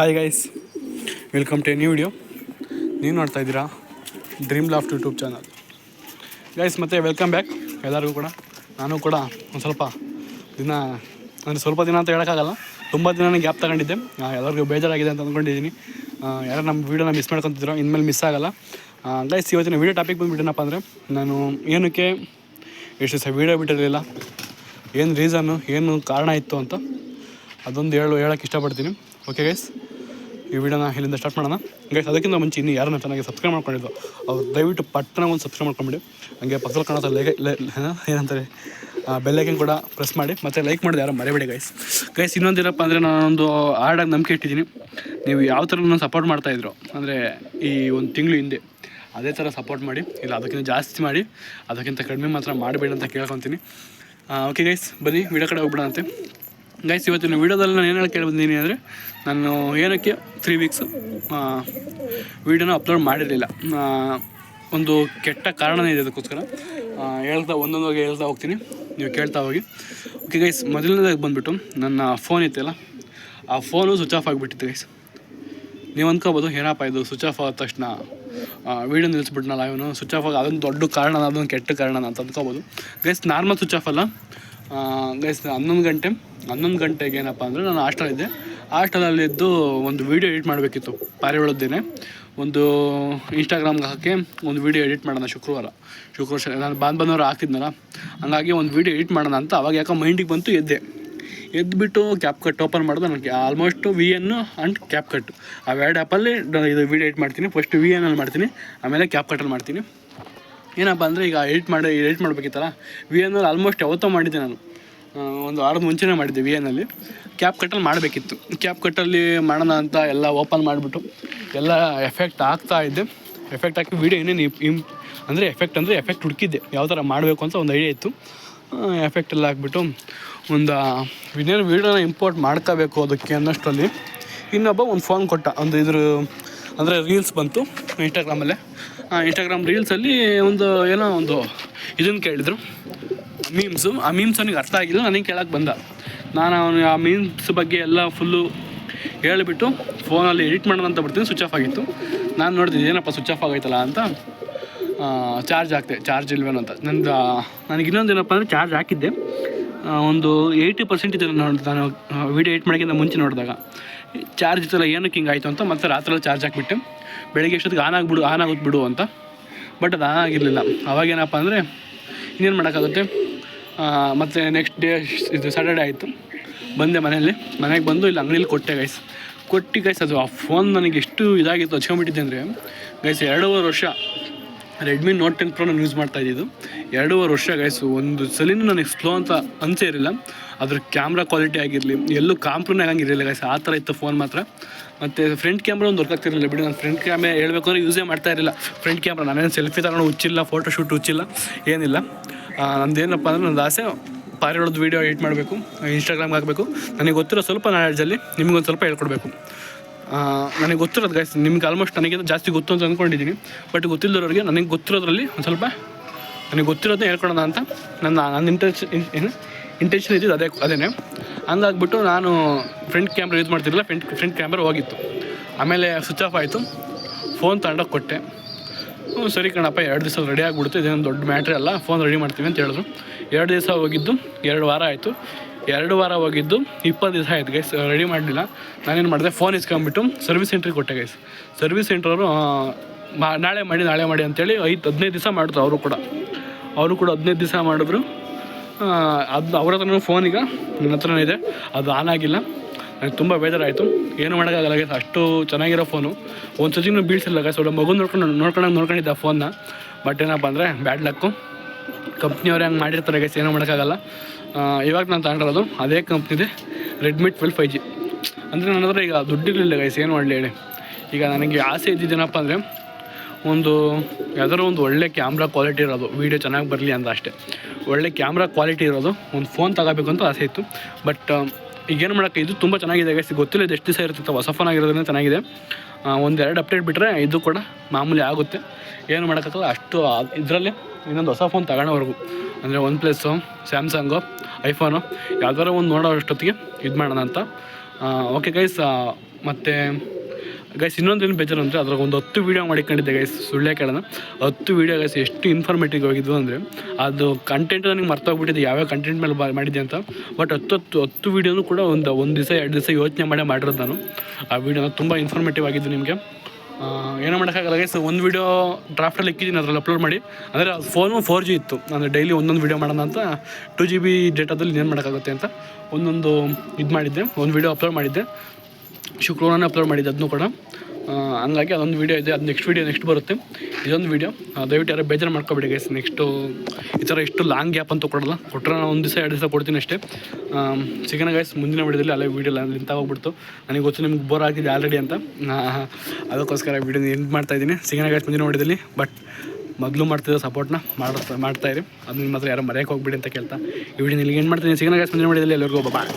Hi guys, welcome to a new video. ನೀವು ನೋಡ್ತಾ ಇದ್ದೀರಾ Dream Loft YouTube channel. Guys ಮತ್ತೆ ವೆಲ್ಕಮ್ ಬ್ಯಾಕ್ ಎಲ್ಲರಿಗೂ ಕೂಡ. ನಾನು ಕೂಡ ಒಂದು ಸ್ವಲ್ಪ ದಿನ ಅಂದರೆ ಸ್ವಲ್ಪ ದಿನ ಅಂತ ಹೇಳೋಕ್ಕಾಗಲ್ಲ, ತುಂಬ ದಿನ ಗ್ಯಾಪ್ ತಗೊಂಡಿದ್ದೆ. ಎಲ್ಲರಿಗೂ ಬೇಜಾರಾಗಿದೆ ಅಂತ ಅಂದ್ಕೊಂಡಿದ್ದೀನಿ. ಯಾರು ನಮ್ಮ ವೀಡಿಯೋನ ಮಿಸ್ ಮಾಡ್ಕೊತಿದ್ರು, ಇನ್ಮೇಲೆ ಮಿಸ್ ಆಗೋಲ್ಲ. ಗೈಸ್ ಇವತ್ತಿನ ವೀಡಿಯೋ ಟಾಪಿಕ್ ಬಂದುಬಿಟ್ಟೇನಪ್ಪ ಅಂದರೆ, ನಾನು ಏನಕ್ಕೆ ಎಷ್ಟು ದಿವಸ ವೀಡಿಯೋ ಬಿಟ್ಟಿರಲಿಲ್ಲ, ಏನು ರೀಸನ್ನು, ಏನು ಕಾರಣ ಇತ್ತು ಅಂತ ಅದೊಂದು ಹೇಳೋಕ್ಕೆ ಇಷ್ಟಪಡ್ತೀನಿ. ಓಕೆ ಗೈಸ್, ಈ ವಿಡಿಯೋನ ಇಲ್ಲಿಂದ ಸ್ಟಾರ್ಟ್ ಮಾಡೋಣ. ಗೈಸ್ ಅದಕ್ಕಿಂತ ಮುಂಚೆ ಇನ್ನೂ ಯಾರನ್ನ ಚೆನ್ನಾಗಿ ಸಬ್ಸ್ಕ್ರೈಬ್ ಮಾಡ್ಕೊಂಡಿದ್ದು ಅವ್ರು ದಯವಿಟ್ಟು ಪಟ್ಟಣ ಒಂದು ಸಬ್ಸ್ಕ್ರೈಬ್ ಮಾಡ್ಕೊಂಬಿಡಿ. ಹಂಗೆ ಪಕ್ಕದಲ್ಲಿ ಕಾಣೋ ಏನಂತಾರೆ ಬೆಲ್ಲೈಕನ್ ಕೂಡ ಪ್ರೆಸ್ ಮಾಡಿ, ಮತ್ತು ಲೈಕ್ ಮಾಡಿದೆ ಯಾರು ಮರಿಬೇಡಿ ಗೈಸ್. ಇನ್ನೊಂದೇನಪ್ಪ ಅಂದರೆ, ನಾನೊಂದು ಹಾರ್ಡಾಗಿ ನಂಬಿಕೆ ಇಟ್ಟಿದ್ದೀನಿ. ನೀವು ಯಾವ ಥರ ನನ್ನ ಸಪೋರ್ಟ್ ಮಾಡ್ತಾಯಿದ್ರು ಅಂದರೆ ಈ ಒಂದು ತಿಂಗಳು ಹಿಂದೆ, ಅದೇ ಥರ ಸಪೋರ್ಟ್ ಮಾಡಿ, ಇಲ್ಲ ಅದಕ್ಕಿಂತ ಜಾಸ್ತಿ ಮಾಡಿ, ಅದಕ್ಕಿಂತ ಕಡಿಮೆ ಮಾತ್ರ ಮಾಡಬೇಡಿ ಅಂತ ಕೇಳ್ಕೊತೀನಿ. ಓಕೆ ಗೈಸ್, ಬನ್ನಿ ವಿಡಿಯೋ ಕಡೆ ಹೋಗ್ಬಿಡೋಂತೆ. ಗೈಸ್ ಇವತ್ತಿನ ವೀಡಿಯೋದಲ್ಲಿ ನಾನು ಏನು ಹೇಳಕ್ಕೆ ಬಂದಿದ್ದೀನಿ ಅಂದರೆ, ನಾನು ಏನಕ್ಕೆ 3 ವೀಕ್ಸು ವೀಡಿಯೋನ ಅಪ್ಲೋಡ್ ಮಾಡಿರಲಿಲ್ಲ. ಒಂದು ಕೆಟ್ಟ ಕಾರಣನೇ ಇದೆ, ಅದಕ್ಕೋಸ್ಕರ ಒಂದೊಂದಾಗಿ ಹೇಳ್ತಾ ಹೋಗ್ತೀನಿ, ನೀವು ಕೇಳ್ತಾ ಹೋಗಿ. ಓಕೆ ಗೈಸ್, ಮೊದಲನೇದಾಗಿ ಬಂದುಬಿಟ್ಟು ನನ್ನ ಫೋನ್ ಇತ್ತಲ್ಲ, ಆ ಫೋನು ಸ್ವಿಚ್ ಆಫ್ ಆಗಿಬಿಟ್ಟಿತ್ತು ಗೈಸ್. ನೀವು ಅಂದ್ಕೋಬೋದು ಏನಪ್ಪ ಇದು ಸ್ವಿಚ್ ಆಫ್ ಆದ ತಕ್ಷಣ ವೀಡಿಯೋ ನಿಲ್ಲಿಸ್ಬಿಟ್ನಲ್ಲ ಇವನು, ಸ್ವಿಚ್ ಆಫ್ ಆಗಿ ಅದೊಂದು ದೊಡ್ಡ ಕಾರಣ, ಅದೊಂದು ಕೆಟ್ಟ ಕಾರಣ ಅಂತ ಅಂದ್ಕೋಬೋದು. ಗೈಸ್ ನಾರ್ಮಲ್ ಸ್ವಿಚ್ ಆಫ್ ಅಲ್ಲ ಗೈಸ್. 11 ಗಂಟೆಗೆ ಏನಪ್ಪ ಅಂದರೆ, ನಾನು ಹಾಸ್ಟೆಲಿದ್ದೆ. ಹಾಸ್ಟೆಲಲ್ಲಿದ್ದು ಒಂದು ವೀಡಿಯೋ ಎಡಿಟ್ ಮಾಡಬೇಕಿತ್ತು, ಪಾರಿವಾಳದ್ದೇನೆ. ಒಂದು ಇನ್ಸ್ಟಾಗ್ರಾಮ್ಗೆ ಹಾಕಿ ಒಂದು ವೀಡಿಯೋ ಎಡಿಟ್ ಮಾಡೋಣ ಶುಕ್ರವಾರ ನಾನು ಭಾನುವಾರ ಹಾಕ್ತಿದ್ನಲ್ಲ, ಹಂಗಾಗಿ ಒಂದು ವೀಡಿಯೋ ಎಡಿಟ್ ಮಾಡೋಣ ಅಂತ ಅವಾಗ ಯಾಕೋ ಮೈಂಡಿಗೆ ಬಂತು. ಎದ್ದುಬಿಟ್ಟು ಕ್ಯಾಪ್ ಕಟ್ ಓಪನ್ ಮಾಡೋದು. ನನಗೆ almost VN and cap cut ಆ ಎರಡು ಆ್ಯಪಲ್ಲಿ ಇದು ವೀಡಿಯೋ ಎಡಿಟ್ ಮಾಡ್ತೀನಿ. ಫಸ್ಟ್ VN ಮಾಡ್ತೀನಿ, ಆಮೇಲೆ ಕ್ಯಾಪ್ ಕಟ್ಟಲ್ಲಿ ಮಾಡ್ತೀನಿ. ಏನಪ್ಪ ಅಂದರೆ, ಈಗ ಎಡಿಟ್ ಮಾಡಬೇಕಿತ್ತಲ್ಲ, VN ಆಲ್ಮೋಸ್ಟ್ ಯಾವತ್ತೋ ಮಾಡಿದ್ದೆ ನಾನು, ಒಂದು ವಾರದ ಮುಂಚೆನೇ ಮಾಡಿದ್ದೆ. VN ಕ್ಯಾಪ್ ಕಟ್ಟಲ್ಲಿ ಮಾಡಬೇಕಿತ್ತು. ಕ್ಯಾಪ್ ಕಟ್ಟಲ್ಲಿ ಮಾಡೋಣ ಅಂತ ಎಲ್ಲ ಓಪನ್ ಮಾಡಿಬಿಟ್ಟು ಎಲ್ಲ ಎಫೆಕ್ಟ್ ಹಾಕ್ತಾಯಿದ್ದೆ. ಎಫೆಕ್ಟ್ ಹಾಕಿ ವೀಡಿಯೋ ಏನೇನು ಎಫೆಕ್ಟ್ ಹುಡುಕಿದ್ದೆ, ಯಾವ ಥರ ಮಾಡಬೇಕು ಅಂತ ಒಂದು ಐಡಿಯಾ ಇತ್ತು. ಎಫೆಕ್ಟೆಲ್ಲ ಹಾಕ್ಬಿಟ್ಟು ಒಂದು ಇನ್ನೇನು ವೀಡಿಯೋನ ಇಂಪೋರ್ಟ್ ಮಾಡ್ಕೋಬೇಕು ಅದಕ್ಕೆ ಅನ್ನೋಷ್ಟರಲ್ಲಿ ಇನ್ನೊಬ್ಬ ಒಂದು ಫೋನ್ ಕೊಟ್ಟ. ಅಂದರೆ ರೀಲ್ಸ್ ಬಂತು ಇನ್ಸ್ಟಾಗ್ರಾಮಲ್ಲೇ. ಇನ್ಸ್ಟಾಗ್ರಾಮ್ ರೀಲ್ಸಲ್ಲಿ ಒಂದು ಇದನ್ನು ಕೇಳಿದರು, ಆ ಮೀಮ್ಸ್ ಅವನಿಗೆ ಅರ್ಥ ಆಗಿಲ್ಲ, ನನಗೆ ಕೇಳೋಕ್ಕೆ ಬಂದ. ನಾನು ಆ ಮೀಮ್ಸ್ ಬಗ್ಗೆ ಎಲ್ಲ ಫುಲ್ಲು ಹೇಳಿಬಿಟ್ಟು ಫೋನಲ್ಲಿ ಎಡಿಟ್ ಮಾಡೋಣ ಅಂತ ಬರ್ತೀನಿ, ಸ್ವಿಚ್ ಆಫ್ ಆಗಿತ್ತು. ನಾನು ನೋಡ್ತಿದ್ದೆ ಏನಪ್ಪ ಸ್ವಿಚ್ ಆಫ್ ಆಗೈತಲ್ಲ ಅಂತ ಚಾರ್ಜ್ ಹಾಕ್ತೆ, ಚಾರ್ಜ್ ಇಲ್ವೇನೋ ಅಂತ. ನನಗೆ ಇನ್ನೊಂದು ಏನಪ್ಪ ಅಂದರೆ, ಚಾರ್ಜ್ ಹಾಕಿದ್ದೆ ಒಂದು 80% ಇದೆ. ನಾನು ವೀಡಿಯೋ ಎಡಿಟ್ ಮಾಡೋಕ್ಕಿಂತ ಮುಂಚೆ ನೋಡಿದಾಗ ಚಾರ್ಜ್ ಇತ್ತಲ್ಲ, ಏನಕ್ಕೆ ಹಿಂಗೆ ಆಯಿತು ಅಂತ ಮತ್ತೆ ರಾತ್ರಿ ಚಾರ್ಜ್ ಹಾಕಿಬಿಟ್ಟೆ. ಬೆಳಗ್ಗೆ ಎಷ್ಟೊತ್ತಿಗೆ ಆನ್ ಆಗುತ್ತೆ ಬಿಡು ಅಂತ. ಬಟ್ ಅದು ಆನ್ ಆಗಿರಲಿಲ್ಲ. ಅವಾಗೇನಪ್ಪ ಅಂದರೆ ಇನ್ನೇನು ಮಾಡೋಕ್ಕಾಗುತ್ತೆ. ಮತ್ತು ನೆಕ್ಸ್ಟ್ ಡೇ ಇದು ಸ್ಯಾಟರ್ಡೇ ಆಯಿತು, ಬಂದೆ ಮನೆಗೆ ಬಂದು ಇಲ್ಲಿ ಅಂಗಡಿಯಲ್ಲಿ ಕೊಟ್ಟೆ ಗೈಸ್. ಅದು ಆ ಫೋನ್ ನನಗೆ ಎಷ್ಟು ಇದಾಗಿತ್ತು, ಹಚ್ಕೊಂಡ್ಬಿಟ್ಟಿದ್ದೆ ಅಂದರೆ ಗೈಸ್, 2.5 ವರ್ಷ ರೆಡ್ಮಿ ನೋಟ್ 10 Pro ನಾನು ಯೂಸ್ ಮಾಡ್ತಾಯಿದ್ದು. 2.5 ವರ್ಷ ಗೈಸು. ಒಂದು ಸಲಿನೂ ನನಗೆ ಸ್ಲೋ ಅಂತ ಅನಿಸೇ ಇರಲಿಲ್ಲ. ಅದ್ರ ಕ್ಯಾಮ್ರಾ ಕ್ವಾಲಿಟಿ ಆಗಿರಲಿ, ಎಲ್ಲೂ ಕಾಂಪ್ರಮೈಸ್ ಆಗಂಗಿರಲಿಲ್ಲ ಗೈಸ್, ಆ ಥರ ಇತ್ತು ಫೋನ್ ಮಾತ್ರ. ಮತ್ತು ಫ್ರಂಟ್ ಕ್ಯಾಮ್ರಾ ಒಂದು ವರ್ಕ್ ಆಗ್ತಿರಲಿಲ್ಲ ಬಿಡಿ. ನಾನು ಫ್ರಂಟ್ ಕ್ಯಾಮ್ರಾ ಹೇಳಬೇಕು ಅಂದರೆ ಯೂಸೇ ಮಾಡ್ತಾ ಇರಲಿಲ್ಲ. ಫ್ರಂಟ್ ಕ್ಯಾಮ್ರಾ ನಾನೇನು ಸೆಲ್ಫಿ ತಗೊಂಡು ಹುಚ್ಚಿಲ್ಲ, ಫೋಟೋ ಶೂಟ್ ಹುಚ್ಚಿಲ್ಲ, ಏನಿಲ್ಲ. ನಂದೇನಪ್ಪ ಅಂದರೆ, ನನ್ನ ಆಸೆ ಪಾರಿವಾಳದ ವೀಡಿಯೋ ಎಡಿಟ್ ಮಾಡಬೇಕು, ಇನ್ಸ್ಟಾಗ್ರಾಮ್ಗೆ ಹಾಕಬೇಕು. ನನಗೆ ಗೊತ್ತಿರೋ ಸ್ವಲ್ಪ ನಾಲೆಡ್ಜಲ್ಲಿ ನಿಮಗೊಂದು ಸ್ವಲ್ಪ ಹೇಳ್ಕೊಡ್ಬೇಕು. ನನಗೆ ಗೊತ್ತಿರೋದು ಗೈಸ್, ನಿಮ್ಗೆ ಆಲ್ಮೋಸ್ಟ್ ನನಗಿಂತ ಜಾಸ್ತಿ ಗೊತ್ತು ಅಂತ ಅಂದ್ಕೊಂಡಿದ್ದೀನಿ. ಬಟ್ ಗೊತ್ತಿಲ್ಲದವ್ರಿಗೆ ನನಗೆ ಗೊತ್ತಿರೋದ್ರಲ್ಲಿ ಒಂದು ಸ್ವಲ್ಪ ನನಗೆ ಗೊತ್ತಿರೋದನ್ನ ಹೇಳ್ಕೊಡೋಣ ಅಂತ ನನ್ನ ಇಂಟೆನ್ಷನ್ ಇದ್ದಿದ್ದು ಅದೇನೆ. ಹಂಗಾಗ್ಬಿಟ್ಟು ನಾನು ಫ್ರಂಟ್ ಕ್ಯಾಮ್ರಾ ಯೂಸ್ ಮಾಡ್ತಿರಲಿಲ್ಲ. ಫ್ರಂಟ್ ಕ್ಯಾಮ್ರಾ ಹೋಗಿತ್ತು. ಆಮೇಲೆ ಸ್ವಿಚ್ ಆಫ್ ಆಯಿತು. ಫೋನ್ ತಗೊಂಡೋಗಿ ಕೊಟ್ಟೆ. ಸರಿ ಕಣಪ್ಪ, 2 ದಿವಸ ರೆಡಿ ಆಗಿಬಿಡುತ್ತೆ, ಇದೇನು ದೊಡ್ಡ ಮ್ಯಾಟ್ರ್ ಅಲ್ಲ, ಫೋನ್ ರೆಡಿ ಮಾಡ್ತೀವಿ ಅಂತ ಹೇಳಿದ್ರು. 2 ದಿವಸ ಹೋಗಿದ್ದು, 2 ವಾರ ಆಯಿತು. 2 ವಾರ ಹೋಗಿದ್ದು 20 ದಿವಸ ಆಯ್ತು ಗೈಸ್, ರೆಡಿ ಮಾಡಲಿಲ್ಲ. ನಾನೇನು ಮಾಡಿದೆ, ಫೋನ್ ಇಸ್ಕೊಂಬಿಟ್ಟು ಸರ್ವಿಸ್ ಸೆಂಟ್ರಿಗೆ ಕೊಟ್ಟೆ ಗೈಸ್. ಸರ್ವಿಸ್ ಸೆಂಟ್ರವರು ನಾಳೆ ಮಾಡಿ ಅಂತೇಳಿ 15 ದಿವಸ ಮಾಡಿದ್ರು. ಅವರು ಕೂಡ 15 ದಿವಸ ಮಾಡಿದ್ರು. ಅದು ಅವ್ರ ಹತ್ರನೂ ಫೋನ್ ಈಗ ನನ್ನ ಹತ್ರನೇ ಇದೆ, ಅದು ಆನ್ ಆಗಿಲ್ಲ. ನನಗೆ ತುಂಬ ಬೇಜಾರಾಯಿತು. ಏನು ಮಾಡೋಕ್ಕಾಗಲ್ಲ ಗೈಸ್, ಅಷ್ಟು ಚೆನ್ನಾಗಿರೋ ಫೋನು ಒಂದು ಸತಿನೂ ಬೀಳ್ಸಿಲ್ಲ ಗೈಸ್. ಒಳ್ಳೆ ಮಗು ನೋಡ್ಕೊಂಡಿದ್ದೆ ಆ ಫೋನ್ನ. ಬಟ್ ಏನಪ್ಪ ಅಂದರೆ, ಬ್ಯಾಡ್ ಲಕ್ಕು. ಕಂಪ್ನಿಯವ್ರು ಹೆಂಗೆ ಮಾಡಿರ್ತಾರೆ ಗೈಸ್, ಏನೂ ಮಾಡೋಕ್ಕಾಗಲ್ಲ. ಇವಾಗ ನಾನು ತಗೊಂಡಿರೋದು ಅದೇ ಕಂಪ್ನಿದೆ, ರೆಡ್ಮಿ 12 5G. ಅಂದರೆ ನನ್ನ ಹತ್ರ ಈಗ ದುಡ್ಡಿರಲಿಲ್ಲ ಗೈಸ್, ಏನು ಮಾಡಲಿ ಹೇಳಿ. ಈಗ ನನಗೆ ಆಸೆ ಇದ್ದಿದ್ದೇನಪ್ಪ ಅಂದರೆ, ಯಾವ್ದಾದ್ರು ಒಂದು ಒಳ್ಳೆ ಕ್ಯಾಮ್ರಾ ಕ್ವಾಲಿಟಿ ಇರೋದು, ವೀಡಿಯೋ ಚೆನ್ನಾಗಿ ಬರಲಿ ಅಂತ ಅಷ್ಟೇ. ಒಳ್ಳೆ ಕ್ಯಾಮ್ರಾ ಕ್ವಾಲಿಟಿ ಇರೋದು ಒಂದು ಫೋನ್ ತಗೋಬೇಕು ಅಂತ ಆಸೆ ಇತ್ತು. ಬಟ್ ಈಗೇನು ಮಾಡೋಕ್ಕೆ, ಇದು ತುಂಬ ಚೆನ್ನಾಗಿದೆ ಗೈಸ್. ಗೊತ್ತಿಲ್ಲ ಇದು ಎಷ್ಟು ದಿವಸ ಇರ್ತಿತ್ತು, ಹೊಸ ಫೋನ್ ಆಗಿರೋದ್ರಿಂದ ಚೆನ್ನಾಗಿದೆ. 1-2 ಅಪ್ಡೇಟ್ ಬಿಟ್ಟರೆ ಇದು ಕೂಡ ಮಾಮೂಲಿ ಆಗುತ್ತೆ. ಏನು ಮಾಡೋಕ್ಕಾಗಲ್ಲ. ಅಷ್ಟು ಇದರಲ್ಲೇ ಇನ್ನೊಂದು ಹೊಸ ಫೋನ್ ತಗೊಳ್ಳೋವರೆಗೂ, ಅಂದರೆ OnePlus, ಸ್ಯಾಮ್ಸಂಗು, ಐಫೋನು ಯಾವ್ದಾರು ಒಂದು ನೋಡೋ ಅಷ್ಟೊತ್ತಿಗೆ ಇದು ಮಾಡೋಣ ಅಂತ ಓಕೆ ಗೈಸ್. ಮತ್ತು ಗೈಸ್ ಇನ್ನೊಂದೇನು ಬೇಜಾರು ಅಂದರೆ ಅದ್ರಾಗ ಒಂದು 10 ವೀಡಿಯೋ ಮಾಡಿಕೊಂಡಿದ್ದೆ ಗೈಸ್, ಸುಳ್ಳೆ ಕೇಳೋಣ. 10 ವೀಡಿಯೋ ಗೈಸ್ ಎಷ್ಟು ಇನ್ಫಾರ್ಮೇಟಿವ್ ಆಗಿದ್ವು ಅಂದರೆ ಅದು ಕಂಟೆಂಟ್ ನನಗೆ ಮರ್ತೋಗ್ಬಿಟ್ಟಿದೆ ಯಾವ್ಯಾವ ಕಂಟೆಂಟ್ ಮೇಲೆ ಮಾಡಿದ್ದೆ ಅಂತ. ಬಟ್ 10 ವೀಡಿಯೋನು ಕೂಡ ಒಂದು ದಿವಸ 2 ದಿವಸ ಯೋಚನೆ ಮಾಡಿರೋದು ನಾನು. ಆ ವೀಡಿಯೋನ ತುಂಬ ಇನ್ಫಾರ್ಮೇಟಿವ್ ಆಗಿದ್ದು ನಿಮಗೆ. ಏನೋ ಮಾಡೋಕ್ಕಾಗಲ್ಲ ಗೈಸ್. ಒಂದು ವೀಡಿಯೋ ಡ್ರಾಫ್ಟಲ್ಲಿ ಇಕ್ಕಿದ್ದೀನಿ, ಅದರಲ್ಲಿ ಅಪ್ಲೋಡ್ ಮಾಡಿ. ಅಂದರೆ ಫೋನು 4G ಇತ್ತು, ಅಂದರೆ ಡೈಲಿ ಒಂದೊಂದು ವೀಡಿಯೋ ಮಾಡೋಣ ಅಂತ 2GB ಡೇಟಾದಲ್ಲಿ ಏನು ಮಾಡೋಕ್ಕಾಗುತ್ತೆ ಅಂತ ಒಂದೊಂದು ಇದು ಮಾಡಿದ್ದೆ. ಒಂದು ವೀಡಿಯೋ ಅಪ್ಲೋಡ್ ಮಾಡಿದ್ದೆ, ಶುಕ್ರವಾರನೇ ಅಪ್ಲೋಡ್ ಮಾಡಿದ್ದೆ ಅದನ್ನು ಕೂಡ. ಹಂಗಾಗಿ ಅದೊಂದು ವೀಡಿಯೋ ಇದೆ, ಅದು ನೆಕ್ಸ್ಟ್ ಬರುತ್ತೆ. ಇದೊಂದು ವೀಡಿಯೋ ದಯವಿಟ್ಟು ಯಾರು ಬೇಜಾರು ಮಾಡ್ಕೊಬೇಡಿ ಗೈಸ್. ನೆಕ್ಸ್ಟು ಈ ಥರ ಇಷ್ಟು ಲಾಂಗ್ ಗ್ಯಾಪ್ ಅಂತೂ ಕೊಡೋಲ್ಲ, ಕೊಟ್ಟರೆ ನಾನು 1 ದಿವಸ 2 ದಿವಸ ಕೊಡ್ತೀನಿ ಅಷ್ಟೇ. ಸಿಗೋಣ ಗೈಸ್ ಮುಂದಿನ ವೀಡಿಯೋದಲ್ಲಿ. ಅಲ್ಲೇ ವೀಡಿಯೋ ನಿಂತ ಹೋಗ್ಬಿಡ್ತು, ನನಗೆ ಗೊತ್ತು ನಿಮ್ಗೆ ಬೋರ್ ಆಗಿದೆ ಆಲ್ರೆಡಿ ಅಂತ. ಅದಕ್ಕೋಸ್ಕರ ವೀಡಿಯೋ ಎಂಡ್ ಮಾಡ್ತಾಯಿದ್ದೀನಿ. ಸಿಗೋಣ ಗೈಸ್ ಮುಂದಿನ ವೀಡಿಯೋದಲ್ಲಿ. ಬಟ್ ಮೊದಲು ಮಾಡ್ತಿದ್ದ ಸಪೋರ್ಟ್ನ ಮಾಡ್ತಾಯಿರಿ, ಅದು ನಿಮ್ಮ ಹತ್ರ ಯಾರು ಮರೆಯೋಕೆ ಹೋಗ್ಬಿಡಿ ಅಂತ ಕೇಳ್ತಾ ಈ ವಿಡಿಯೋ ಇಲ್ಲಿಗೆ ಏನು ಮಾಡ್ತೀನಿ. ಸಿಗೋಣ ಗೈಸ್ ಮುಂದಿನ ವೀಡಿಯೋದಲ್ಲಿ. ಎಲ್ಲರಿಗೂ ಬಾಯ್.